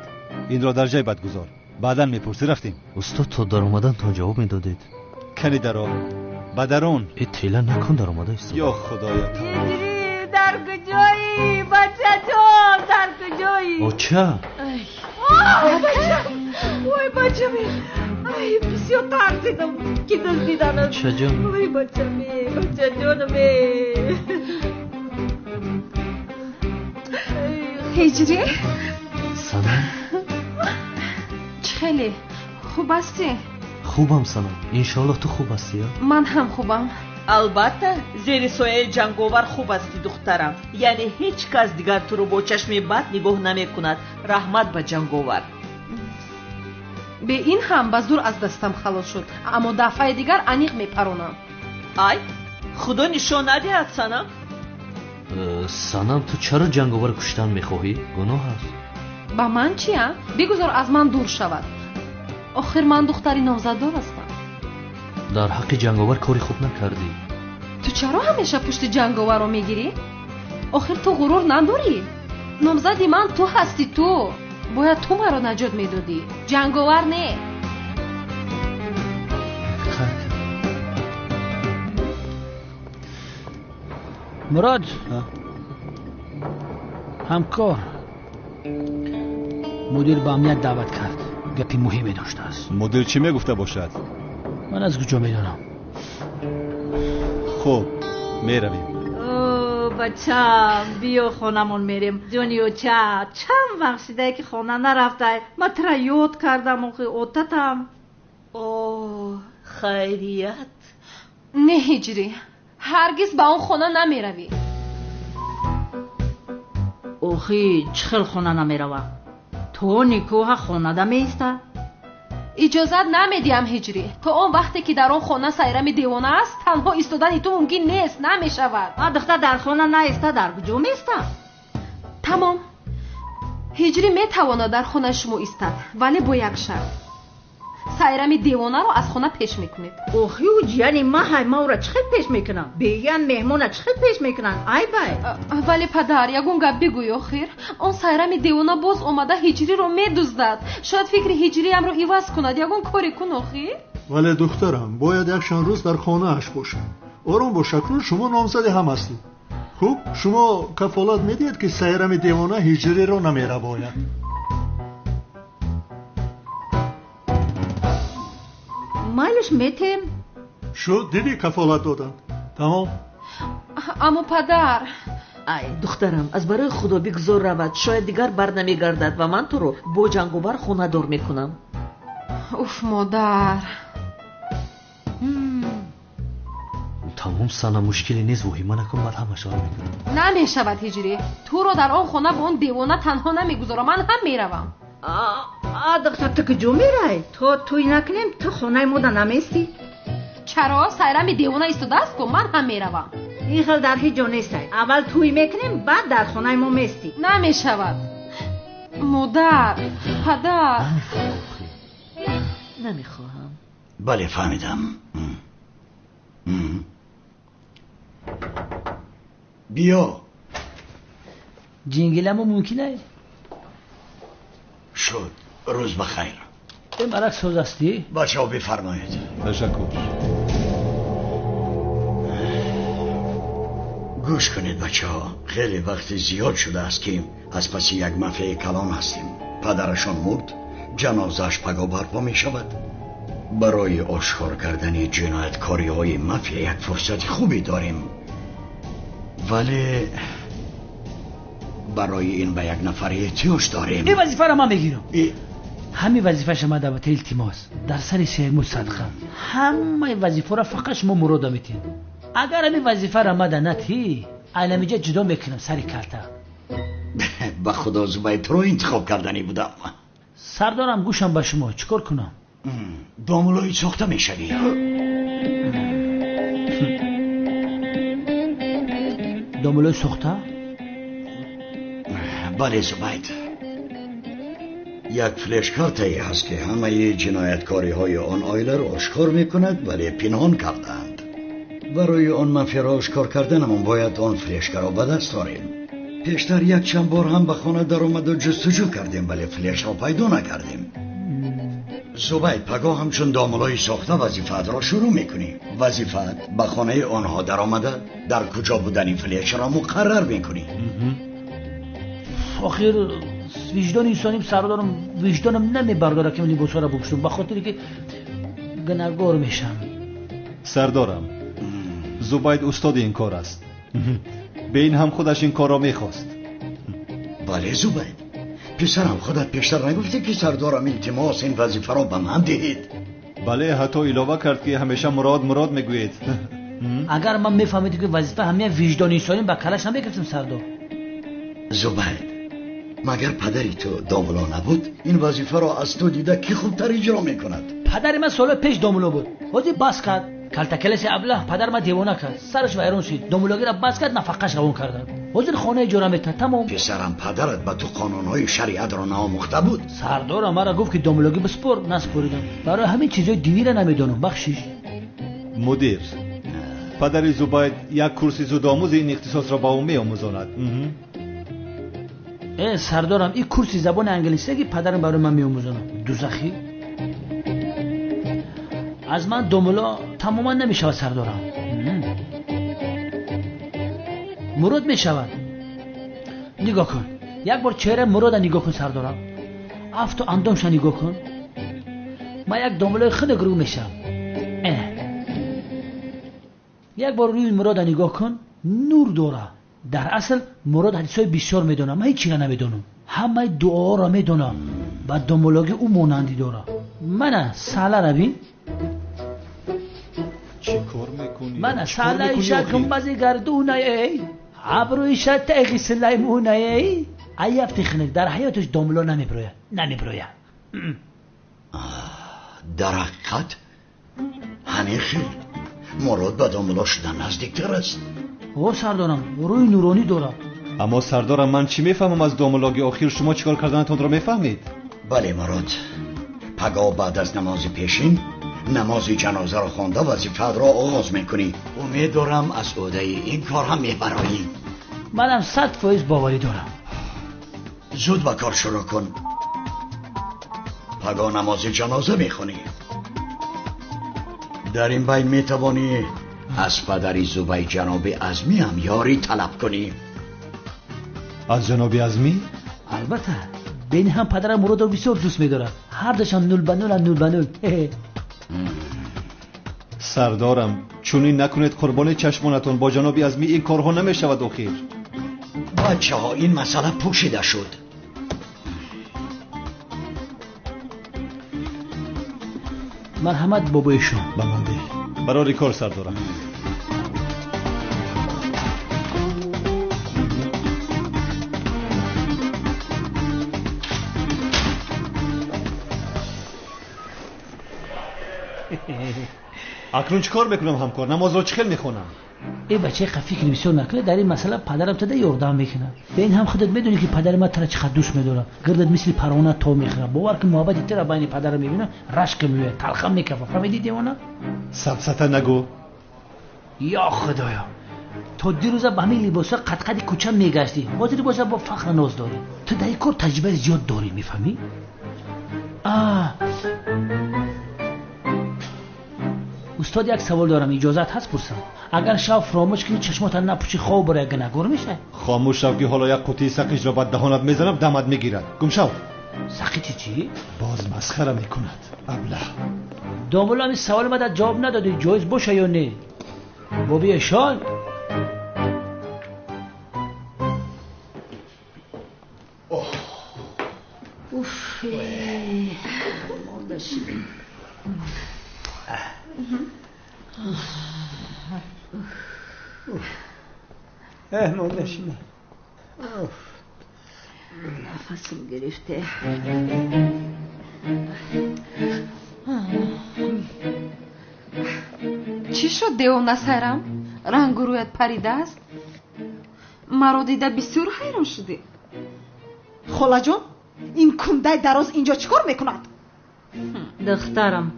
این را در جای بد گذار. بعداً میپرسی. رفتیم. استاد تا در اومدن تا جواب میدادید. کنی درو با درون اطلاع نکن در اومده است. یا خدایا هجری در کجایی؟ بچه جان در کجایی؟ بچه وای بچه می ای بسیار ترسیدم که دزدیدن. چه جان؟ وای بچه می بچه جان می. هجری سنم خیلی خوب هستی؟ خوبم سنم. انشالله تو خوب هستی؟ من هم خوبم. البته زیر سایه جنگاور خوب هستی دخترم. یعنی هیچ کس دیگر تو رو با چشم بد نگاه نمی کند. رحمت به جنگاور. به این هم به زور از دستم خلاص شد، اما دفعه دیگر انیق میپرونم. ای خدا نشان ندهد سنم. سنم تو چرا جنگاور کشتن میخواهی؟ گناه است. با من چیه؟ بگذار از من دور شود. آخر من دختری نامزددار هستم. در حق جنگاور کاری خوب نکردی. تو چرا همیشه پشت جنگاور رو میگیری؟ آخر تو غرور نداری؟ نامزدی من تو هستی. تو باید تو مرا نجات میدادی، جنگاور نه. مراد همکار مدیر به امنیت دعوت کرد. گپی مهمی داشته است. مدیر چی میگفته باشد؟ من از کجا میدانم؟ خب میرویم. بچم بیا خانمون میریم. جونیو چند وقت شده که خانه نرفته. من ترا یاد کردم و اوتتم. اوه خیریت. نه هجری، هرگز با اون خانه نمیروی. اوخی چخل خانه نمیروم؟ تو نیکوها خانه ده میسته؟ اجازت نمیدیم هجری. تو اون وقتی که در اون خانه سایرم دیوانه است، تنها ایستادن تو ممکن نیست، نمیشود. دختر در خانه نیسته، در کجا میسته؟ تمام. هجری میتواند در خانه شما ایستد، ولی با یک شرط. سایرم دیوانه رو از خانه پیش میکنید. اوخی و جیانی ما را چخل پیش میکنم؟ بیان مهمون چخل پیش میکنن؟ ای بای. ولی پدر یگون گپ بگوی آخر. اون سایرم دیوانه باز اومده هجری رو میدزدد. شاید فکر هجری هم رو عوض کند. یگون کاری کن آخر. ولی دخترم باید یکشان روز در خانه اش باشه. آرام باش، اکنون شما نامزد هم هستید. خوب شما کفالت میدید که سایرم دیوانه هجری رو نمیره باید. مایلش میتیم. شو دیدی کفالت دادن. تمام. اما پدر. ای دخترم از برای خدا بگذار رود. شاید دیگر بر نمیگردد و من تو رو با جنگاور خانه دار میکنم. اوف مادر. تمام سنم مشکلی نیست. وحیمه نکن، بعد همه شار میکنم. نمیشود هجری. تو رو در آن خانه با اون دیوانه تنها نمیگذارم. من هم میروم. دختر تو کجا میری؟ تو توی نکنیم تو خانه ماده نمیستی؟ چرا؟ سایرم دیوانه ایستاده است که من هم میروم. این خیلی در هیچ جا نیستی. اول توی میکنیم بعد در خانه ما میستی. نمیشود مادر. پدر نمیخواهم. بله فهمیدم. بیا. جنگلمو ممکنه؟ شد. روز بخیر. به مرک سوز هستی؟ بچه ها بفرمایید. تشکر. گوش کنید بچه ها. خیلی وقت زیاد شده است که از پس یک مافیای کلان هستیم. پدرشان مرد، جنازش پگاه برپا می شود. برای آشکار کردن جنایتکاری های مافیا یک فرصت خوبی داریم، ولی برای این به یک نفر احتیاج داریم. این وظیفه را من میگیرم. همین وظیفه شما دعوت التماس در سر سیمون صدقه. همه وظیفه را فقط شما مراد میتین. اگر همین وظیفه را مده نتی علمیجا جدا میکنم سر کلتا. به خدا زبای تو رو انتخاب کردنی بودم. سردارم گوشم به شما، چیکار کنم؟ داملوی ساخته میشوی. داملوی ساخته؟ بله زبید. یک فلش کارتایی هست که همه جنایتکاری های آن آیله را آشکار میکند ولی پنهان کردند. برای آن مافیا را آشکار کردنمون باید آن فلشکار را به دست آوریم. پیشتر یک چند بار هم به خانه در آمد و جستجو کردیم ولی فلش را پیدا نکردیم. زبید پگاه همچون داملای ساخته وظیفت را شروع میکنی. وظیفت به خانه آنها در آمده در کجا بودن فلش را مقرر میکنی. آخر وجدان انسانی سردارم وجدانم نمیبرداره که من این بوسا را بکشم، به خاطری که گناهکار میشم. سردارم زبید استاد این کار است. به این هم خودش این کار را میخواست. بله زبید، پسرم خودت پیشتر نگفتی که سردارم التماس این وظیفه را به من دهید؟ بله، حتی علاوه کرد که همیشه مراد میگوید. اگر من میفهمیدم که وظیفه همه وجدان انسانی به کلش نمیگفتم سردار. زبید، مگر پدری تو داملا نبود؟ این وظیفه را از تو دیده کی خوبتر اجرا میکند؟ پدر من سال پیش داملا بود، حاضی بس کرد. کلتکلش ابله پدر من دیوانه کرد، سرش ویران شد. داملاگی را بس کرد، نفقش روان کردن. حاضر خانه اجاره میتونه. تمام. پسرم پدرت به تو قانونهای شریعت را ناموخته بود. سردار مرا گفت که داملاگی بسپر، نسپریدم. برای همین چیزای دینی را نمیدونم. بخشش. مدیر، پدر زبید یک کورس زودآموز این اختصاص را با او میآموزاند. سردارم این کورس زبان انگلیسی که پدرم برای من میآموزونه. دوزخی از من داملا تماما نمیشود سردارم. مراد میشود. نگاه کن، یک بار چهره مراد نگاه کن سردارم. افت و اندامش نگاه کن. من یک داملای خیلی گرو میشم. یک بار روی مراد نگاه کن، نور داره. در اصل مراد حدیثای بسیار میدونم، من هیچی را نمیدونم. همه دعا را میدونم. بعد داملاگی او مانندی داره. من ساله را بین. چی کار میکنی؟ من ساله ایشا گنبزی گردونه ای عبرو ایشا تیغی سلیمونه ای ایفتی خنک در حیاتش داملا نمیبرویه. در حقیقت همین خیلی مراد به داملا شدن نزدیکتر است. او سردارم روی نورانی داره. اما سردارم من چی میفهمم از داملاگی؟ آخر شما چیکار کردنتون را میفهمید؟ بله مراد، پگاه بعد از نماز پیشین نماز جنازه را خوانده وظیفت را آغاز میکنی. امیدوارم از عهده این کار هم میبرایی. منم 100% باوری دارم. زود به کار شروع کن. پگاه نماز جنازه میخونی. در این بین میتوانی از پدری زبید جناب عظمی هم یاری طلب کنی. از جناب عظمی؟ البته بین هم پدرم مراد رو بسیار دوست میداره. هر دوشم 0 به 0. سردارم چونین نکنید، قربان چشمانتون. با جناب عظمی این کارها نمیشود. آخر بچه ها این مسئله پوشیده شد. مرحمت بابایشون بمانده برای کار سردارم. اکنون چیکار میکنم همکار؟ نماز رو چخیل میخونم. ای بچه فکر بسیار نکنه. در این مسئله پدرم تده یاردم میکنه. به این هم خودت میدونی که پدر من ترا چقدر دوست میداره. گردت مثل پروانه تو میخوره. باور که محبت ترا بین پدر میبینه رشک میوه تلخم میکفه. فهمیدی دیوانه؟ سبسته نگو. یا خدایا، تو دیروزا با همین لباسا قد کوچه میگشتی. حاضر باشه با فخر ناز داری. تو در این کار تجربه زیاد داری، میفهمی؟ استاد یک سوال دارم، اجازت هست پرسم؟ اگر شب فراموش کنی چشمات نپوشی خواب برای گناهکار میشه؟ خاموش شو که حالا یک قوطی سقیج را به دهانت میزنم دمت میگیرد. گم شو. سقیج چی؟ باز مسخره میکند ابله. داملا این سوال من جواب ندادی، جایز باشه یا نه؟ بابی شان اوف نفسم گرفته. چی شد دیوانه سایرام؟ رنگ رویت پریده است؟ مرا دیده بسیار حیران شدی. خاله جان این کنده دراز اینجا چیکار میکند؟ دخترم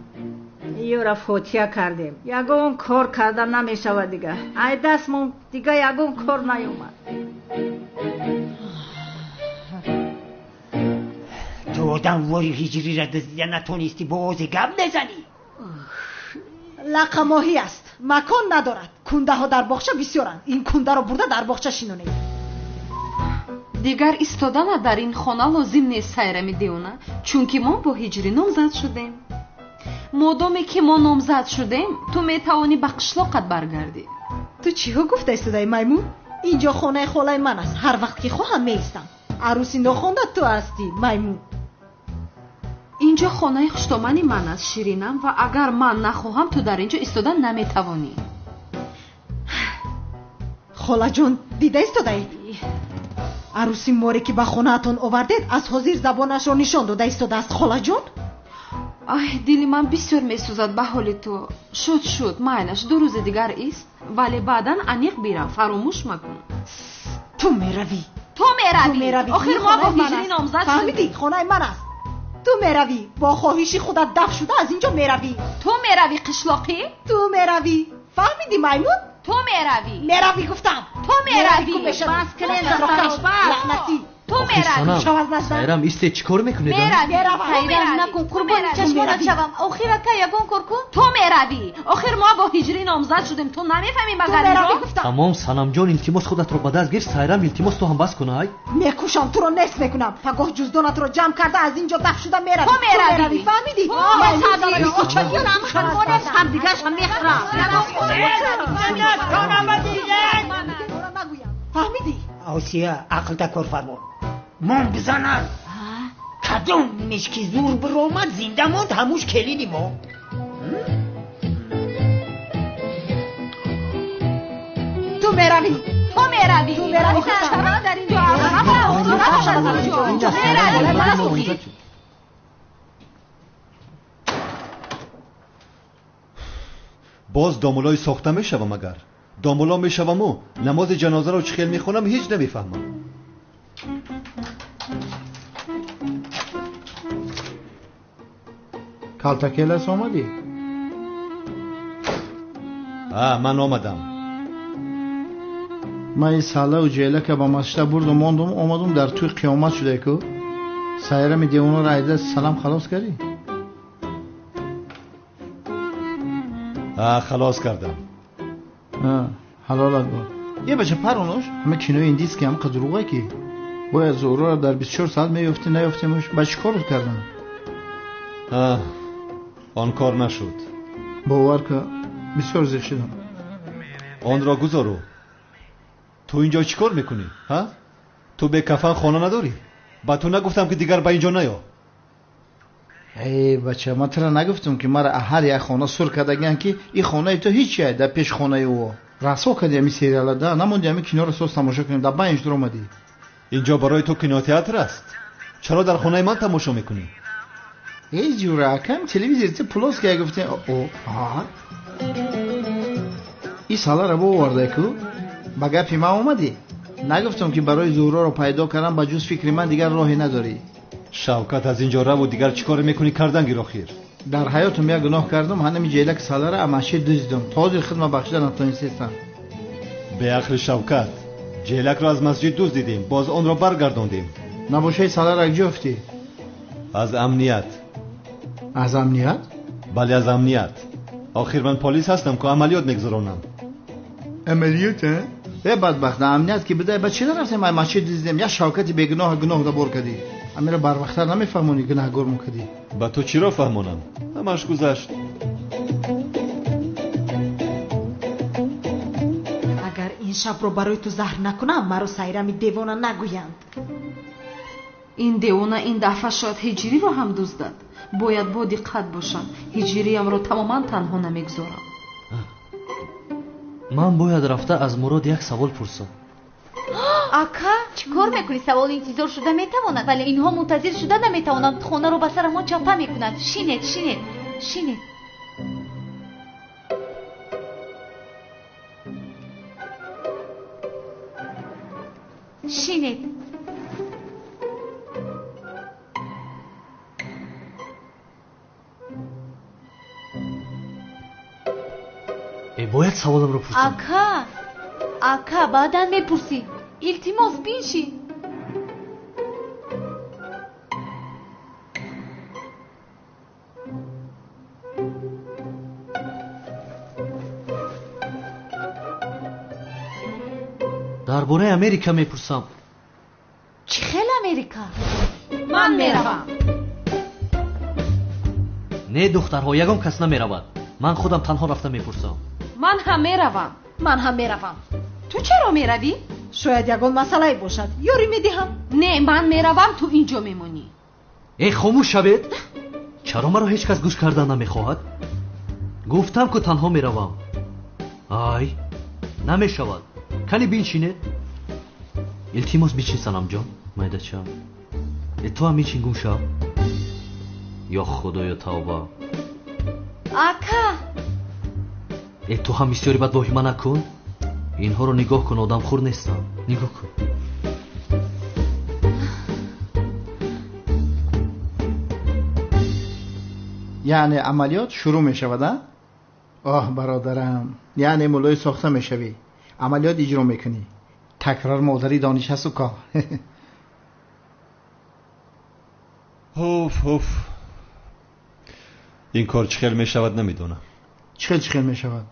یورا فوتیا کردیم، یگون کار کردن نمیشود دیگه. ای دستمون دیگه یگون کار نیومد. تو آدم واری هجری را دزدیده نتونستی باز گم بزنی. لقه ماهی است، مکان ندارد. کنده ها در باغچه بسیارند. این کنده را برده در باغچه شینونید. دیگر ایستادن در این خانه لازم نیست سایرام دیوانه، چونکه ما با هجری نامزد شدیم. مادامی که ما نامزد شدیم تو میتوانی به قشلاقت برگردی. تو چی ها گفته ایستادای میمون؟ اینجا خانه خاله من است. هر وقت که خواهم میستم. عروسی ناخوانده تو هستی میمون. اینجا خانه خوشتامنی من است شیرینم، و اگر من نخواهم تو در اینجا ایستادن نمیتوانی. خاله جان دیده ایستادای؟ عروسی موری که به خانه اتون آوردید از حاضر زبانش را نشان داده ایستاده است خاله جان؟ ای دل من بسیار میسوزد به حال تو. شد مایلش 2 روز دیگر است، ولی بعداً انیق بیرم، فراموش مکن. تو میروی. آخر ما با هجری نامزد شدیم. فهمیدی خانه من است. تو میروی با خواهشی خودت دفع شده از اینجا میروی. تو میروی قشلاقی؟ تو میروی. فهمیدی میمون؟ تو میروی گفتم. تو میروی. بس کنه لعنتی. تو میروی. سایرام ایسته چیکار میکنید؟ سایرام نکن قربان چشمانت شوم. آخر که یگون کار کن. تو میروی. آخر ما با هجری نامزد شدیم، تو نمیفهمی مگر اینو؟ تمام سنم جان التماس خودت رو به دست گیر. سایرام التماس تو هم بس کنه. میکوشم تو رو نصف میکنم. پگاه جزدانت رو جمع کرده از اینجا دفع شده میروی. تو میروی. فهمیدی؟ هم دیگه هم میخرم. فهمیدی؟ آسیا عقل تا کار فرمان. من بزنن کدوم مشکی زور برآمد زنده موند هموش کلیدی ما. تو میروی. چرا در اینجا باز دامولای ساخته میشوم. اگر دامولا میشوم و نماز جنازه رو چخیل میخونم هیچ نمیفهمم. کالتاکل است آمدی؟ من آمدم. من این ساله و جیله که با مسجد بردم آمدم در توی قیامت شده که سایرام دیوانه را ایده سلام خلاص کردی؟ خلاص کردم. حلالت بود. یه بچه پرونوش همه کینوی این دیست که همه قدروغه که باید زورو را در 24 ساعت میفتی نیفتیمش بچه کارت کردن. آن کار نشد. باور که بسیار زیخ شدم. آن را گذارو. تو اینجا چی کار میکنی؟ تو به کفن خانه نداری؟ با تو نگفتم که دیگر با اینجا نیا. ای بچه من ترا نگفتم که مرا هر یک خانه سر کردگن که این خانه تو هیچیه در پیش خانه او رسوا کردی همی سریالا ده نموندی همی کنار سوز تماشا کنیم در با اینجا در اومدی. اینجا برای تو کینوتئاتر است. چرا در خانه من تماشا میکنی؟ ای جوره کم تلویزیون پلاس که گفتیم این سالا را باورده که با گپی ما اومدی. نگفتم که برای زورا رو پیدا کردم با جز فکر من دیگر راهی نداری. شوکت از اینجا رو و دیگر چیکار میکنی کردن گیر آخر؟ در حیاتم یک گناه کردم. هنمی جیلک سالا را اماشی دزدیدم. تازه خدمت بخشیدن نتونستم. به عقل شوکت جیلک را از مسجد دزدیدیم، باز آن را برگرداندیم. نباشه سالا را گفتی؟ از امنیت. از امنیت؟ بله از امنیت. آخر من پلیس هستم که عملیات میگذرونم. عملیات؟ ای بدبخت امنیت که بده بچه نرفتیم ما مسجد دزدیدیم. یا شوکتی بگناه گناه دبر کردی. امیره بر وقتر نمیفهمونی گناهگار مکدی. با تو چی را فهمونم؟ همش گذشت. اگر این شب رو برای تو زهر نکنم مرا سایرام دیوانه نگویند. این دیوانه این دفعه شاید هجری رو هم دزدد. باید با دقت باشم. هجریم رو تماما تنها نمیگذارم. من باید رفته از مراد یک سوال پرسم. ака чӣ кор мекунӣ? Савол интизор шуда метавонад, вале инҳо мунтазир шуда наметавонанд. хонаро ба сара мо чапа мекунанд. шинед шинед шинед. шинед. бояд саволамро пурсам. ака баъдан мепурсӣ. илтимос биншин. дар бораи америка мепурсам. чӣ хел америка? ман меравам. не духтарҳо, ягон кас намеравад. ман худам танҳо рафта мепурсам. ман ҳам меравам. ман ҳам меравам. ту чаро меравӣ? шояд ягон масъалае бошад. ёрӣ медиҳам. не, ман меравам, ту инҷо мемонӣ. хомӯш шавед. чаро маро ҳеҷ кас гӯш кардан намехоҳад? гуфтам ку танҳо меравам. ай намешавад. кани биншинед. илтимос бичин санамҷон. майдача ту ҳам бичин гум шав. ё худоё тавба. ака ту ҳам бисёри бад воҳима накун. инҳоро нигоҳ кун, одамхӯр нестам. нигоҳ кун. яъне амалиёт шурӯъ мешавад? оҳ бародарам, яъне мулои сохта мешавӣ, амалиёт иҷро мекунӣ. такрар модари дониш ҳасту ко. ҳуф ин кор чӣ хел мешавад намедонам. чӣ хел мешавад?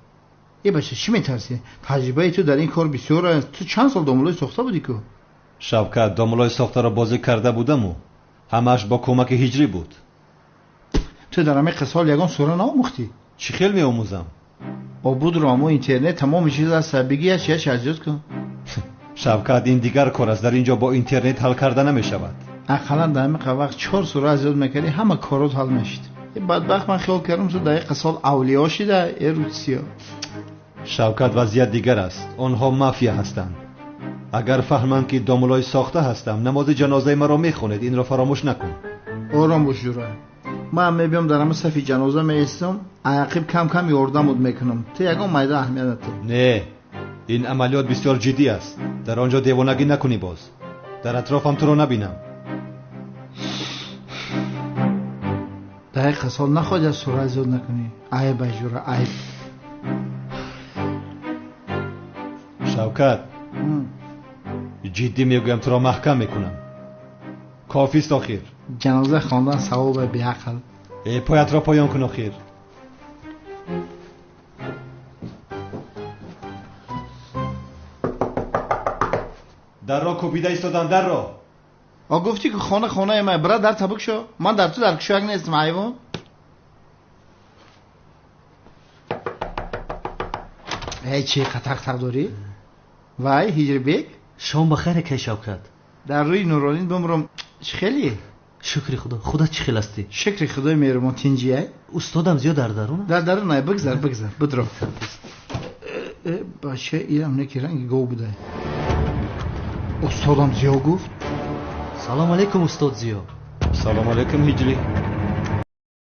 бача чӣ метарсӣ? таҷрибаи ту дар ин кор бисёр аст. ту чанд сол домулои сохта будӣ ку? шавкат, домулои сохтаро бозӣ карда будаму ҳамааш бо кӯмаки ҳиҷрӣ буд. ту дар ҳамаи қисол ягон сура наомӯхтӣ? чӣ хел меомӯзам? обудро ҳамо интернет тамоми чиз аст. биги яч аҷоз кун. шавкат, ин дигар кор аст. дар ин ҷо бо интернет ҳал карда намешавад. ақаллан дар ҳамақа вақт 4 сура аҷоз мекардӣ, ҳама корот ҳал мешид. бадбахт ман хиёл кардам ту дар ин қисол авлиё шуда эрутсиё. шавкат, вазъият дигар аст. онҳо мафия ҳастанд. агар фаҳманд ки домулои сохта ҳастам, намози ҷанозаи маро мехонед. инро фаромӯш накун. ором бош ҷура. ман мебиём дар ҳама сафи ҷаноза меистам, ақиб кам кам ёрдамут мекунам. ту ягон майда аҳамият надиҳ. не, ин амалиёт бисёр ҷиддӣ аст. дар он ҷо девонагӣ накунӣ. боз дар атрофам туро набинам. дар ин қисол нахоҳед аз сура зиёд накунӣ. айб ҷура, айб. шавкат, ҷиддӣ мегӯям, туро маҳкам мекунам. кофист охир. ҷаноза хондан савоба беақл. поятро поён кун охир. дарро кӯбида истодам. дарро гуфтӣ ки хонаи ман. бира дар табук шо. ман дар ту дар кушак нестам айвон. чӣ қатақ дорӣ? вай ҳиҷрибек, шом бахайр кай Шавкат. дар рӯи нуронин бимром. чӣ хели? шукри худо. худат чӣ хел ҳастӣ? шукри худои меҳрубон. тинҷияй? устодам зиёд дар дарун? дар дарун ай. бигзар бидро. бача инам не ки ранги гов будай. устодам зиё гуфт. салом алейкум устод зиё. салом алейкум ҳиҷрӣ.